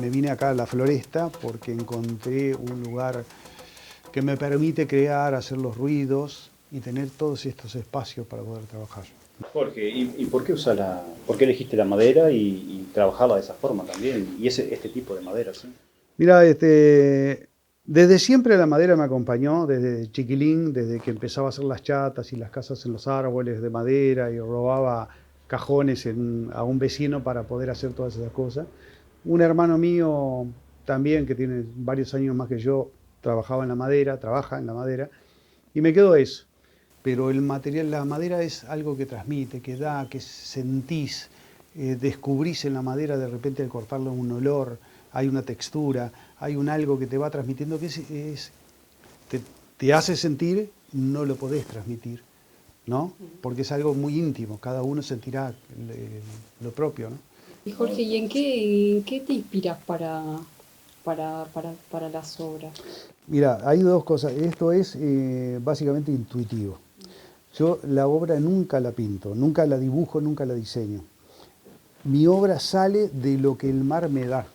Me vine acá a La Floresta porque encontré un lugar que me permite crear, hacer los ruidos y tener todos estos espacios para poder trabajar. Jorge, ¿y por qué por qué elegiste la madera y trabajarla de esa forma también? Y este tipo de madera, ¿sí? Mira, desde siempre la madera me acompañó, desde chiquilín, desde que empezaba a hacer las chatas y las casas en los árboles de madera y robaba cajones a un vecino para poder hacer todas esas cosas. Un hermano mío también, que tiene varios años más que yo, trabaja en la madera, y me quedó eso. Pero el material, la madera es algo que transmite, que da, que sentís, descubrís en la madera de repente al cortarla un olor, hay una textura, hay un algo que te va transmitiendo que te, te hace sentir, no lo podés transmitir, ¿no? Porque es algo muy íntimo, cada uno sentirá lo propio, ¿no? Y Jorge, ¿y en qué te inspiras para las obras? Mira, hay dos cosas, esto es básicamente intuitivo. Yo la obra nunca la pinto, nunca la dibujo, nunca la diseño. Mi obra sale de lo que el mar me da.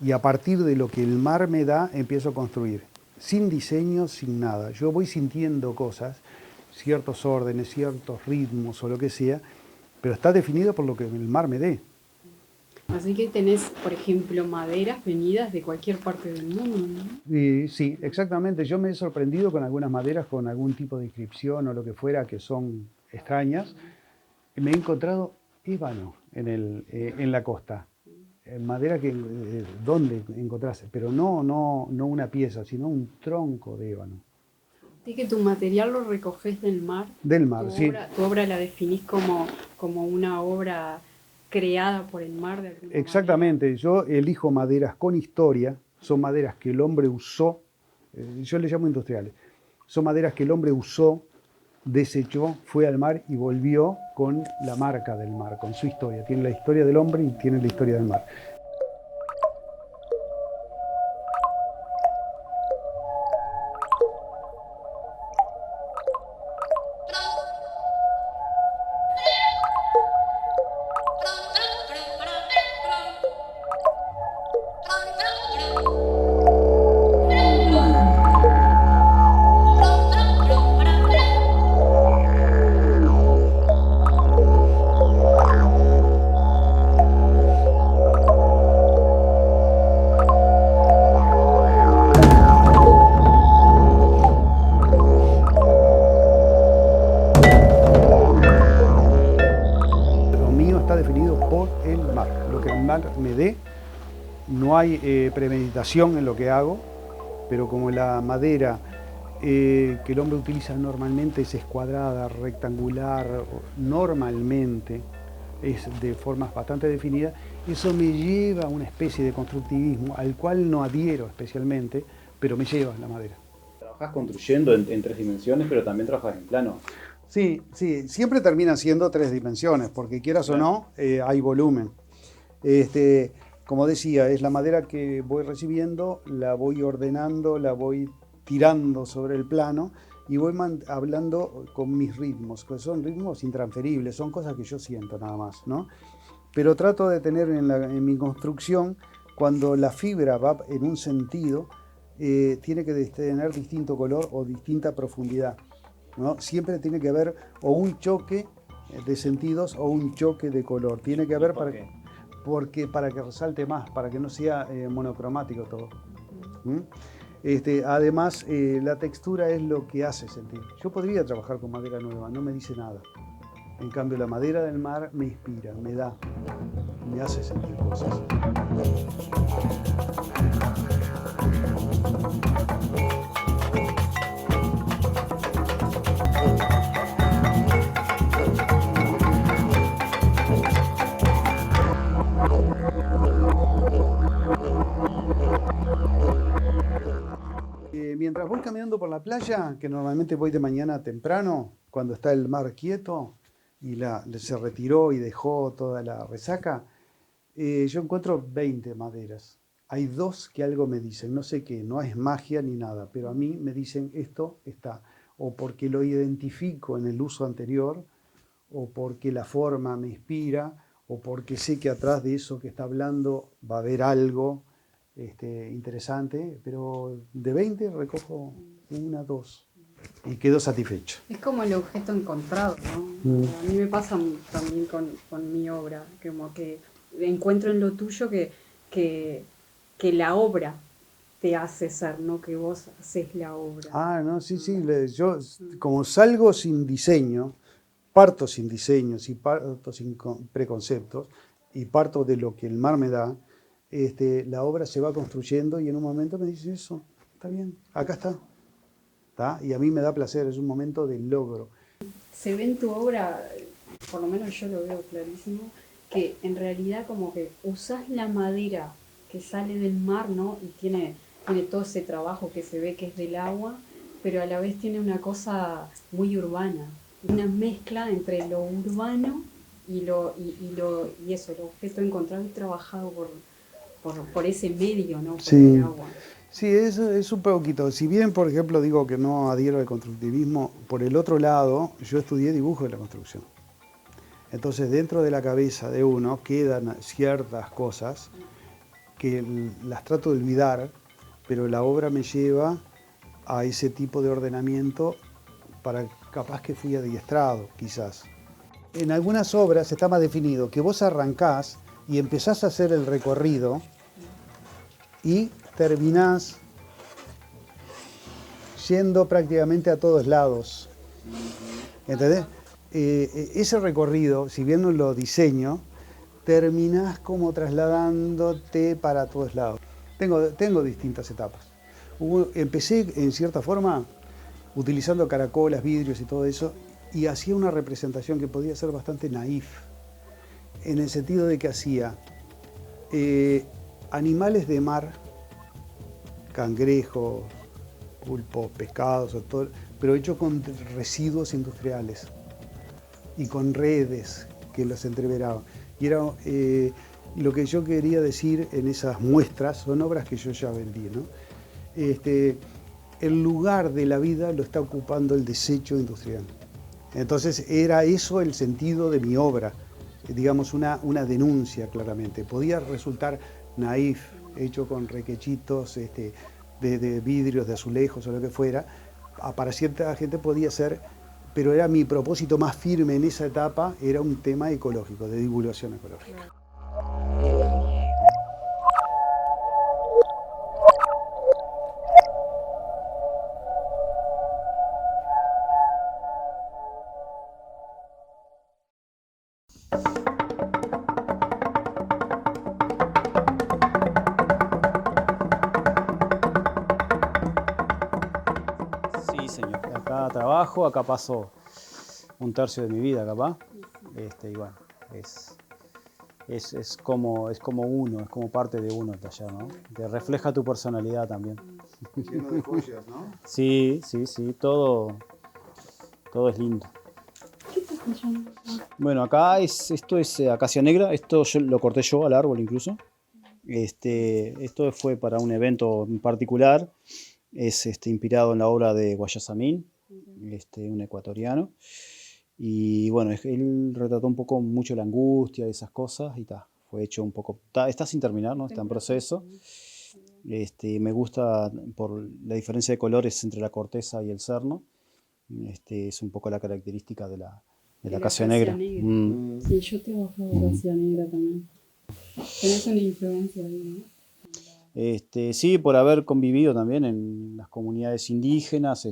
Y a partir de lo que el mar me da, empiezo a construir. Sin diseño, sin nada. Yo voy sintiendo cosas, ciertos órdenes, ciertos ritmos o lo que sea, pero está definido por lo que el mar me dé. Así que tenés, por ejemplo, maderas venidas de cualquier parte del mundo, ¿no? Y sí, exactamente. Yo me he sorprendido con algunas maderas, con algún tipo de inscripción o lo que fuera, que son extrañas. Me he encontrado ébano en la costa. Madera que, ¿dónde encontraste? Pero no una pieza, sino un tronco de ébano. Así que tu material lo recoges del mar. Del mar, sí. Tu obra la definís como una obra creada por el mar de alguna Exactamente. manera. Yo elijo maderas con historia, son maderas que el hombre usó, yo les llamo industriales, son maderas que el hombre usó, desechó, fue al mar y volvió con la marca del mar, con su historia. Tiene la historia del hombre y tiene la historia del mar. Lo mío está definido por el mar. Lo que el mar me dé, no hay premeditación en lo que hago, pero como la madera que el hombre utiliza normalmente es escuadrada, rectangular, normalmente es de formas bastante definidas, eso me lleva a una especie de constructivismo al cual no adhiero especialmente, pero me lleva la madera. Trabajás construyendo en tres dimensiones, pero también trabajas en plano. Sí, sí, siempre termina siendo tres dimensiones, porque quieras o no, hay volumen. Como decía, es la madera que voy recibiendo, la voy ordenando, la voy tirando sobre el plano y voy hablando con mis ritmos, que son ritmos intransferibles, son cosas que yo siento nada más, ¿no? Pero trato de tener en mi construcción, cuando la fibra va en un sentido, tiene que tener distinto color o distinta profundidad, ¿no? Siempre tiene que haber o un choque de sentidos o un choque de color. Tiene que haber para que resalte más, para que no sea monocromático todo. ¿Mm? Además, la textura es lo que hace sentir. Yo podría trabajar con madera nueva, no me dice nada. En cambio, la madera del mar me inspira, me da, me hace sentir cosas. Mientras voy caminando por la playa, que normalmente voy de mañana temprano, cuando está el mar quieto y se retiró y dejó toda la resaca, yo encuentro 20 maderas. Hay dos que algo me dicen, no sé qué, no es magia ni nada, pero a mí me dicen esto está. o porque lo identifico en el uso anterior, o porque la forma me inspira, o porque sé que atrás de eso que está hablando va a haber algo interesante, pero de 20 recojo una, dos y quedo satisfecho. Es como el objeto encontrado, ¿no? A mí me pasa también con mi obra, como que encuentro en lo tuyo que la obra te hace ser, no que vos haces la obra. Ah, no, sí, sí, yo como salgo sin diseño, parto sin diseños y parto sin preconceptos y parto de lo que el mar me da, la obra se va construyendo y en un momento me dice eso, está bien, acá está. ¿Tá? Y a mí me da placer, es un momento de logro. Se ve en tu obra, por lo menos yo lo veo clarísimo, que en realidad como que usás la madera que sale del mar, ¿no? Y tiene todo ese trabajo que se ve que es del agua, pero a la vez tiene una cosa muy urbana, una mezcla entre lo urbano y eso, el objeto encontrado y trabajado por ese medio, ¿no? Por Sí. el agua. Sí, es un poquito. Si bien, por ejemplo, digo que no adhiero al constructivismo, por el otro lado, yo estudié dibujo de la construcción. Entonces, dentro de la cabeza de uno quedan ciertas cosas que las trato de olvidar, pero la obra me lleva a ese tipo de ordenamiento para capaz que fui adiestrado, quizás. En algunas obras está más definido que vos arrancás y empezás a hacer el recorrido y terminás yendo prácticamente a todos lados. ¿Entendés? Ese recorrido, si bien no lo diseño, terminás como trasladándote para todos lados. Tengo distintas etapas. Empecé en cierta forma utilizando caracolas, vidrios y todo eso, y hacía una representación que podía ser bastante naif, en el sentido de que hacía animales de mar, cangrejos, pulpos, pescados, pero hecho con residuos industriales y con redes que los entreveraban. Y era lo que yo quería decir en esas muestras, son obras que yo ya vendí, ¿no? El lugar de la vida lo está ocupando el desecho industrial. Entonces era eso el sentido de mi obra, digamos una denuncia claramente. Podía resultar naif, hecho con requechitos de vidrios, de azulejos o lo que fuera. Para cierta gente podía ser, pero era mi propósito más firme en esa etapa, era un tema ecológico, de divulgación ecológica. Sí, señor. Acá trabajo, acá paso un tercio de mi vida, capaz. Y bueno, es como uno, es como parte de uno el taller, ¿no? Te refleja tu personalidad también. Lleno de joyas, ¿no? Sí, todo es lindo. ¿Qué estás fallando? Bueno, esto es acacia negra, esto lo corté yo al árbol incluso. Esto fue para un evento en particular, es inspirado en la obra de Guayasamín, un ecuatoriano. Y bueno, él retrató mucho la angustia y esas cosas y fue hecho un poco, está sin terminar, ¿no? Está en proceso. Me gusta por la diferencia de colores entre la corteza y el cerno. Es un poco la característica de la acacia negra. Sí, yo trabajo con acacia negra también. Tenés una influencia ahí, ¿no? Sí, por haber convivido también en las comunidades indígenas.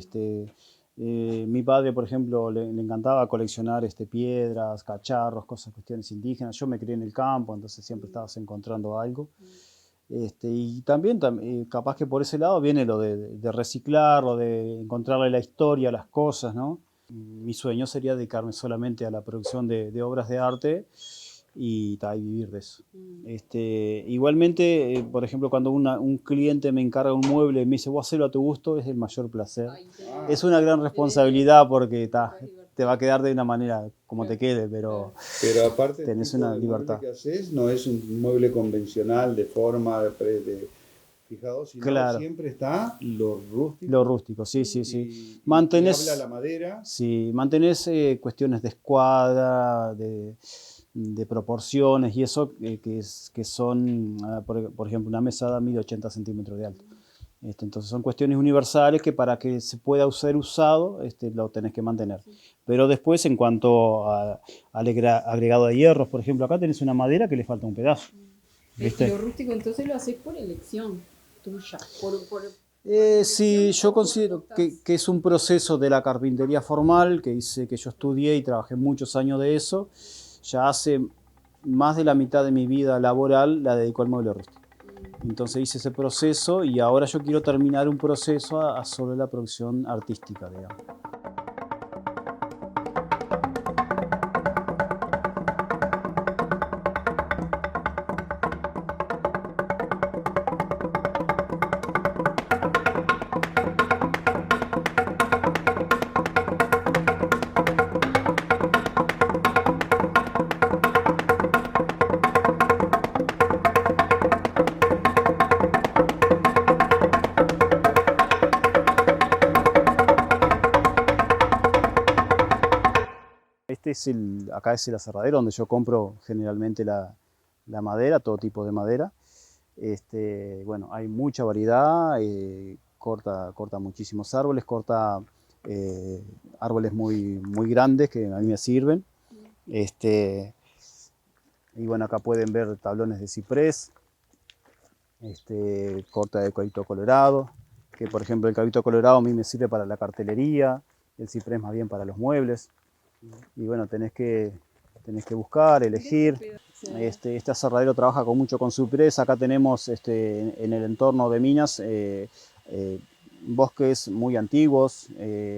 Mi padre, por ejemplo, le encantaba coleccionar piedras, cacharros, cuestiones indígenas. Yo me crié en el campo, entonces siempre estabas encontrando algo. Y también, capaz que por ese lado viene lo de reciclar, lo de encontrarle la historia a las cosas, ¿no? Mi sueño sería dedicarme solamente a la producción de obras de arte y vivir de eso. Igualmente, por ejemplo, cuando un cliente me encarga un mueble y me dice, vos hacelo a tu gusto, es el mayor placer. Es una gran responsabilidad porque te va a quedar de una manera como te quede, pero aparte tenés una libertad. Que haces no es un mueble convencional de forma fijados, sino Claro. siempre está lo rústico. Lo rústico, sí, sí, Y, sí. y Mantenés, habla la madera. sí, mantenés cuestiones de escuadra, de proporciones y eso que son, por ejemplo, una mesada mide 80 centímetros de alto. Entonces son cuestiones universales que para que se pueda ser usado lo tenés que mantener. Pero después en cuanto al agregado de hierros, por ejemplo, acá tenés una madera que le falta un pedazo. ¿Viste? Lo rústico entonces lo haces por elección tuya. Sí, yo considero que es un proceso de la carpintería formal que yo estudié y trabajé muchos años de eso. Ya hace más de la mitad de mi vida laboral la dedico al mueble rústico. Entonces hice ese proceso y ahora yo quiero terminar un proceso a sobre la producción artística, digamos. Acá es el aserradero donde yo compro generalmente la madera, todo tipo de madera. Bueno, hay mucha variedad, corta muchísimos árboles, corta árboles muy grandes que a mí me sirven. Y bueno, acá pueden ver tablones de ciprés, corta de eucalipto colorado, que por ejemplo el eucalipto colorado a mí me sirve para la cartelería, el ciprés más bien para los muebles. Y bueno, tenés que buscar, elegir. Este aserradero trabaja mucho con ciprés. Acá tenemos en el entorno de Minas bosques muy antiguos.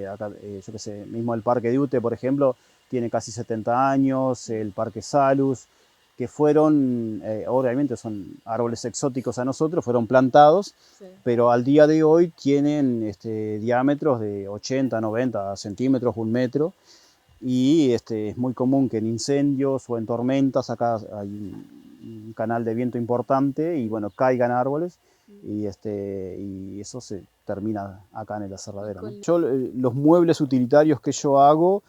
Acá, yo qué sé, mismo el Parque Diute, por ejemplo, tiene casi 70 años. El Parque Salus, que fueron, obviamente son árboles exóticos a nosotros, fueron plantados, sí, pero al día de hoy tienen diámetros de 80, 90 centímetros, 1 metro. Y es muy común que en incendios o en tormentas, acá hay un canal de viento importante y bueno, caigan árboles y eso se termina acá en el aserradero, ¿no? Yo los muebles utilitarios que yo hago,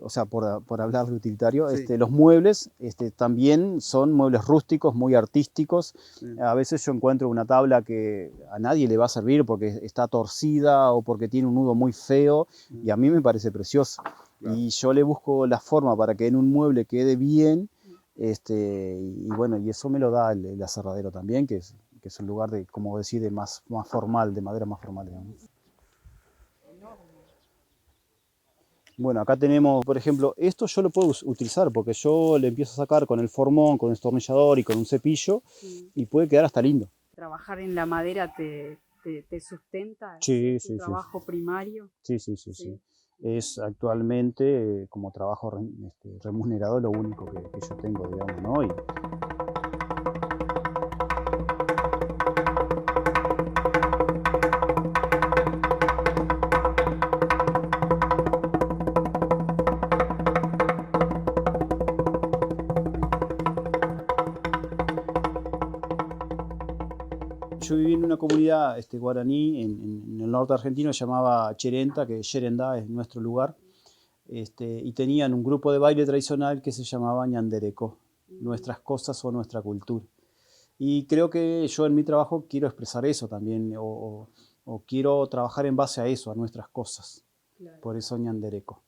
o sea, por hablar de utilitario, sí, los muebles también son muebles rústicos, muy artísticos. Sí. A veces yo encuentro una tabla que a nadie le va a servir porque está torcida o porque tiene un nudo muy feo y a mí me parece precioso. Claro. Y yo le busco la forma para que en un mueble quede bien, y bueno, y eso me lo da el aserradero también, que es un lugar de, como decir, de más formal, de madera más formal, digamos. Bueno, acá tenemos, por ejemplo, esto yo lo puedo utilizar porque yo le empiezo a sacar con el formón, con el destornillador y con un cepillo, sí, y puede quedar hasta lindo. ¿Trabajar en la madera te sustenta? Sí, ¿Es tu sí, trabajo primario? Sí, sí, sí, sí. Es actualmente como trabajo remunerado lo único que yo tengo, digamos, ¿no? Yo viví en una comunidad guaraní en el norte argentino, se llamaba Cherenta, que Xerendá es nuestro lugar, y tenían un grupo de baile tradicional que se llamaba Ñandereco, nuestras cosas o nuestra cultura. Y creo que yo en mi trabajo quiero expresar eso también, o quiero trabajar en base a eso, a nuestras cosas. Claro. Por eso Ñandereco.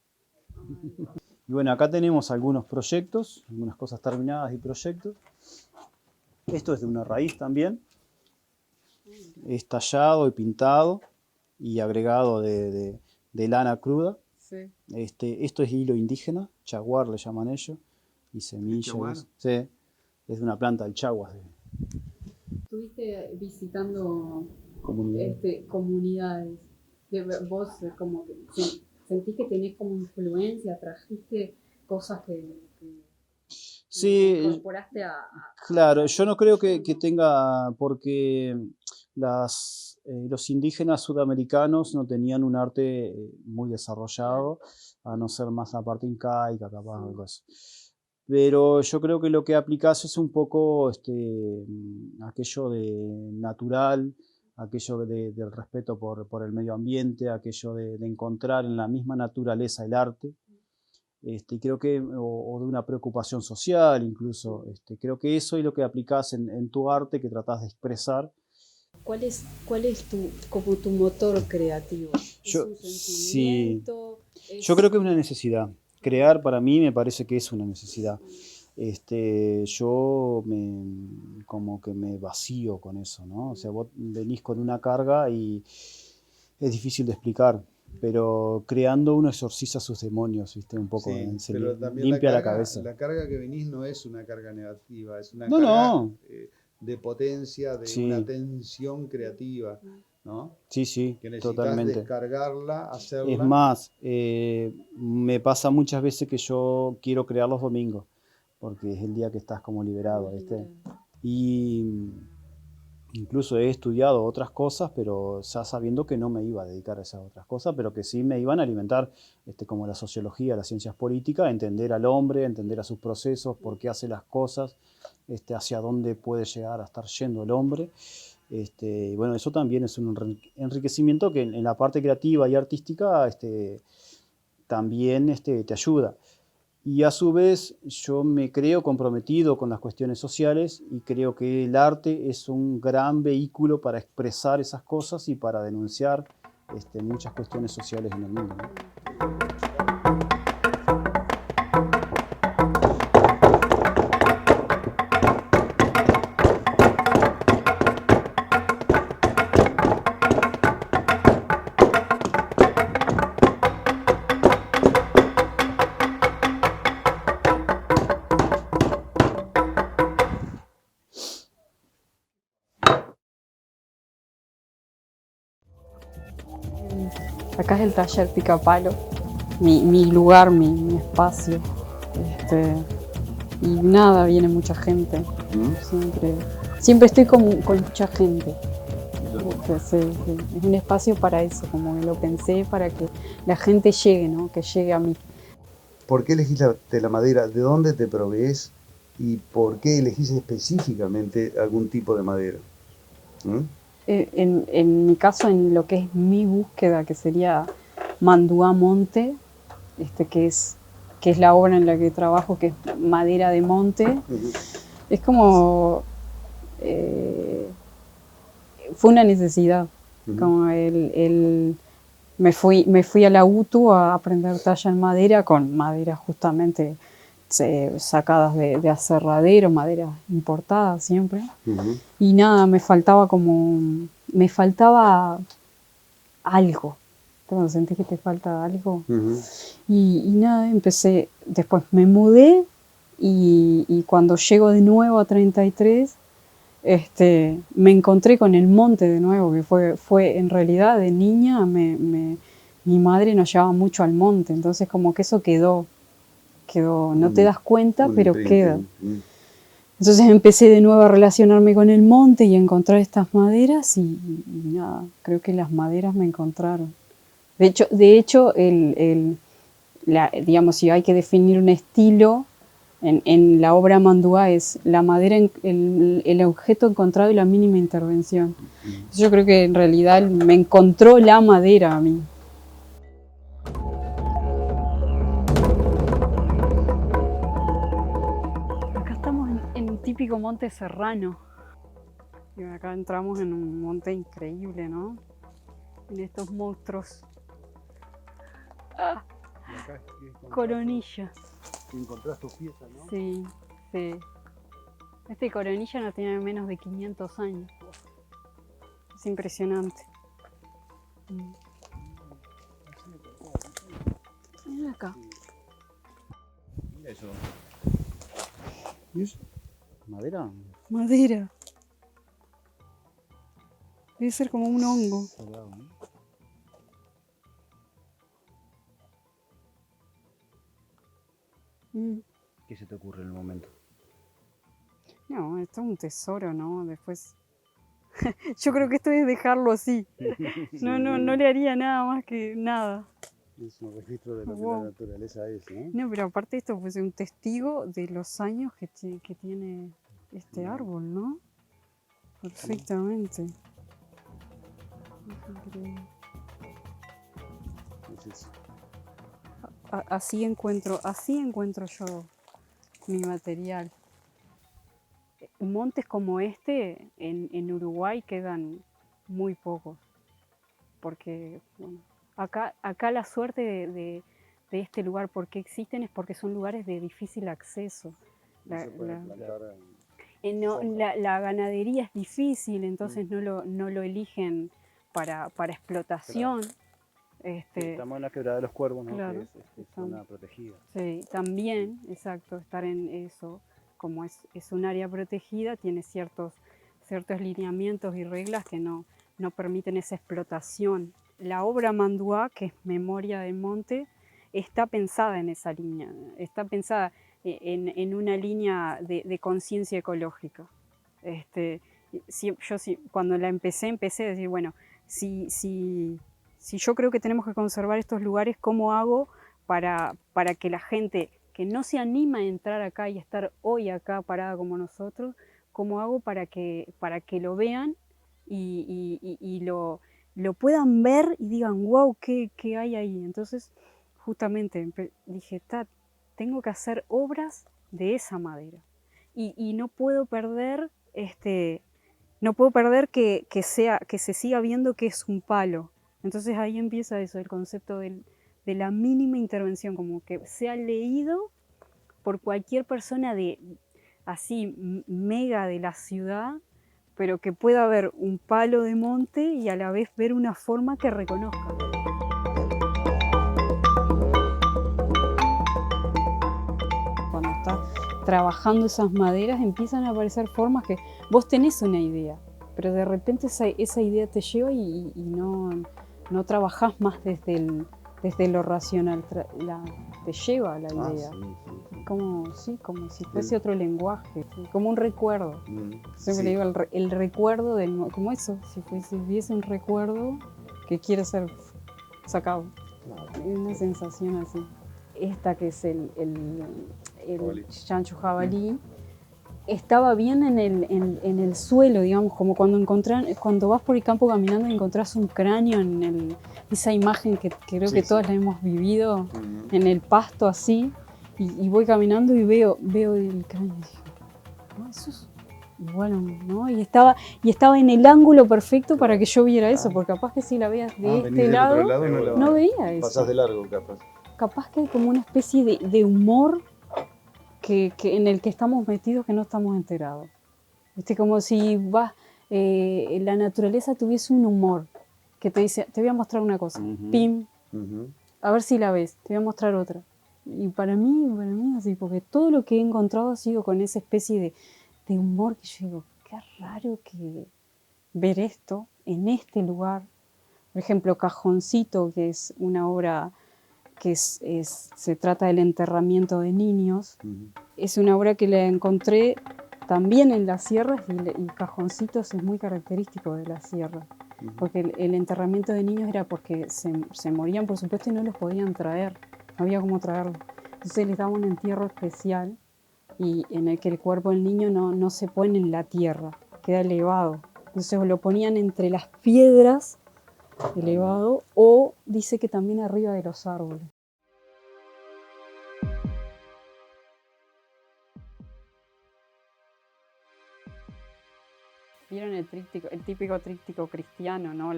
Y bueno, acá tenemos algunos proyectos, algunas cosas terminadas y proyectos. Esto es de una raíz también. Es tallado y pintado y agregado de lana cruda. Sí. Esto es hilo indígena, chaguar le llaman ellos, y semillas. Sí, es de una planta del chagua. Estuviste visitando comunidades. Vos como que sentís que tenés como influencia, trajiste cosas que sí, incorporaste claro, yo no creo que tenga, porque los indígenas sudamericanos no tenían un arte muy desarrollado, a no ser más la parte incaica, capaz, algo así. Pero yo creo que lo que aplicás es un poco aquello de natural, aquello del respeto por el medio ambiente, aquello de encontrar en la misma naturaleza el arte. Y creo que, o de una preocupación social incluso, creo que eso es lo que aplicás en tu arte, que tratás de expresar. ¿Cuál es como tu motor creativo? ¿Es Yo, un sí, sentimiento? yo creo que es una necesidad. Crear para mí me parece que es una necesidad. Yo como que me vacío con eso, ¿no? O sea, vos venís con una carga y es difícil de explicar, pero creando uno exorciza sus demonios, ¿viste? Un poco, Sí, se pero también limpia la cabeza. la carga que venís no es una carga negativa, es una No, carga no, de potencia, de una sí, tensión creativa, ¿no? sí, Que necesitas totalmente. descargarla, Es hacerla. más, me pasa muchas veces que yo quiero crear los domingos, porque es el día que estás como liberado, ¿viste? Y incluso he estudiado otras cosas, pero ya sabiendo que no me iba a dedicar a esas otras cosas, pero que sí me iban a alimentar, como la sociología, las ciencias políticas, entender al hombre, entender a sus procesos, por qué hace las cosas, hacia dónde puede llegar a estar yendo el hombre. Y bueno, eso también es un enriquecimiento que en la parte creativa y artística también te ayuda. Y a su vez yo me creo comprometido con las cuestiones sociales y creo que el arte es un gran vehículo para expresar esas cosas y para denunciar muchas cuestiones sociales en el mundo, ¿no? Acá es el taller Picapalo, mi lugar, mi espacio. Y nada, viene mucha gente. Siempre estoy con mucha gente. Es un espacio para eso, como que lo pensé para que la gente llegue, ¿no? Que llegue a mí. ¿Por qué elegís la madera? ¿De dónde te provees? ¿Y por qué elegís específicamente algún tipo de madera? ¿Mm? En mi caso, en lo que es mi búsqueda, que sería Manduá Monte, que es la obra en la que trabajo, que es madera de monte, es como fue una necesidad. Como me fui a la UTU a aprender talla en madera, con madera justamente sacadas de aserradero, madera importada siempre. Y nada, me faltaba algo. Cuando sentí que te falta algo. Y nada, empecé, después me mudé y cuando llego de nuevo a 33, me encontré con el monte de nuevo, que fue en realidad de niña, mi madre nos llevaba mucho al monte, entonces como que eso quedó, no te das cuenta, pero queda. Entonces empecé de nuevo a relacionarme con el monte y a encontrar estas maderas y nada, creo que las maderas me encontraron. De hecho digamos, si hay que definir un estilo, en la obra Manduá es la madera, el objeto encontrado y la mínima intervención. Yo creo que en realidad me encontró la madera a mí. Acá estamos en un típico monte serrano. Y acá entramos en un monte increíble, ¿no? En estos monstruos. Coronilla. Encontrás tus piezas, ¿no? Sí, sí. Este coronilla no tiene menos de 500 años. Es impresionante. Mira acá. Mira eso. ¿Y eso? ¿Madera? Madera. Debe ser como un hongo. Salado, ¿no? ¿Qué se te ocurre en el momento? No, esto es un tesoro, ¿no? Después. Yo creo que esto es dejarlo así. No le haría nada más que nada. Es un registro de lo que Wow. la naturaleza es, ¿no? No, pero aparte esto fue un testigo de los años que tiene este árbol, ¿no? Perfectamente. Es increíble. Es eso. Así encuentro yo mi material. Montes como este en Uruguay quedan muy pocos, porque bueno, acá la suerte de este lugar, porque existen, es porque son lugares de difícil acceso. No se puede plantar La ganadería es difícil, entonces no lo eligen para explotación. Sí, estamos en la quebrada de los Cuervos, ¿no? Claro, Que es zona protegida. sí, también, exacto, estar en eso, como es un área protegida, tiene ciertos lineamientos y reglas que no permiten esa explotación. La obra Manduá, que es Memoria del Monte, está pensada en esa línea, está pensada en una línea de conciencia ecológica. Cuando la empecé a decir, bueno, si yo creo que tenemos que conservar estos lugares, ¿cómo hago para que la gente que no se anima a entrar acá y estar hoy acá parada como nosotros, cómo hago para que lo vean y lo puedan ver y digan, wow, ¿qué hay ahí? Entonces, justamente dije, tengo que hacer obras de esa madera y no puedo perder que se siga viendo que es un palo. Entonces ahí empieza eso, el concepto de la mínima intervención, como que sea leído por cualquier persona así mega de la ciudad, pero que pueda ver un palo de monte y a la vez ver una forma que reconozca. Cuando estás trabajando esas maderas empiezan a aparecer formas que vos tenés una idea, pero de repente esa idea te lleva y no trabajás más desde lo racional, te lleva a la idea. Como si fuese otro lenguaje, como un recuerdo. Siempre le digo el recuerdo como eso, si hubiese un recuerdo que quiere ser sacado. Una sensación así. Esta que es el chancho jabalí, estaba bien en el suelo, digamos, como cuando vas por el campo caminando y encontrás un cráneo esa imagen que creo que todos la hemos vivido, en el pasto así, y voy caminando y veo el cráneo y dije, no, eso es bueno, ¿no? Y estaba en el ángulo perfecto para que yo viera eso, porque capaz que si la veas de este lado, no veía eso. Pasás de largo, capaz. Capaz que hay como una especie de humor que en el que estamos metidos que no estamos enterados. ¿Viste? Como si la naturaleza tuviese un humor que te dice, te voy a mostrar una cosa, pim, a ver si la ves, te voy a mostrar otra. Y para mí así, porque todo lo que he encontrado ha sido con esa especie de humor que yo digo, qué raro que ver esto en este lugar. Por ejemplo, Cajoncito, que es una obra que se trata del enterramiento de niños. Es una obra que la encontré también en las sierras y Cajoncitos es muy característico de las sierras, porque el enterramiento de niños era porque se morían, por supuesto, y no los podían traer, no había cómo traerlos. Entonces les daban un entierro especial y en el que el cuerpo del niño no se pone en la tierra, queda elevado. Entonces lo ponían entre las piedras, elevado, o dice que también arriba de los árboles. ¿Vieron el típico tríptico cristiano, ¿no?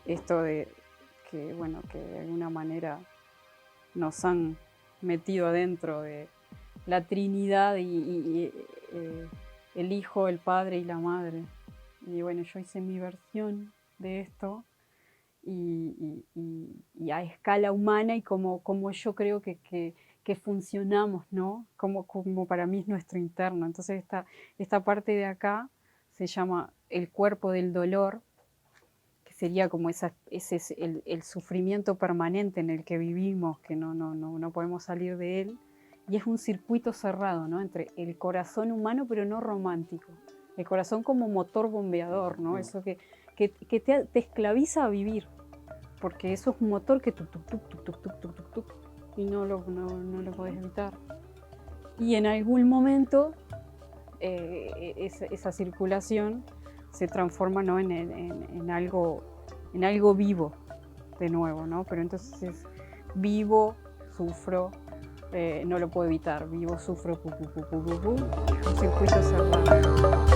Esto de que, bueno, que de alguna manera nos han metido adentro de la Trinidad y el Hijo, el Padre y la Madre. Y bueno, yo hice mi versión de esto y a escala humana y como yo creo que funcionamos, ¿no? Como para mí es nuestro interno. Entonces esta parte de acá se llama el cuerpo del dolor, que sería como ese es el sufrimiento permanente en el que vivimos, que no podemos salir de él. Y es un circuito cerrado, ¿no? Entre el corazón humano, pero no romántico. El corazón como motor bombeador, ¿no? Eso que te esclaviza a vivir. porque eso es un motor que tuc, tuc, tuc, tuc, tuc, tuc, tuc, tuc, tuc, y no lo podés evitar. Y en algún momento esa circulación se transforma, ¿no? en algo vivo de nuevo, ¿no? Pero entonces vivo, sufro, no lo puedo evitar, vivo, sufro, un circuito cerrado.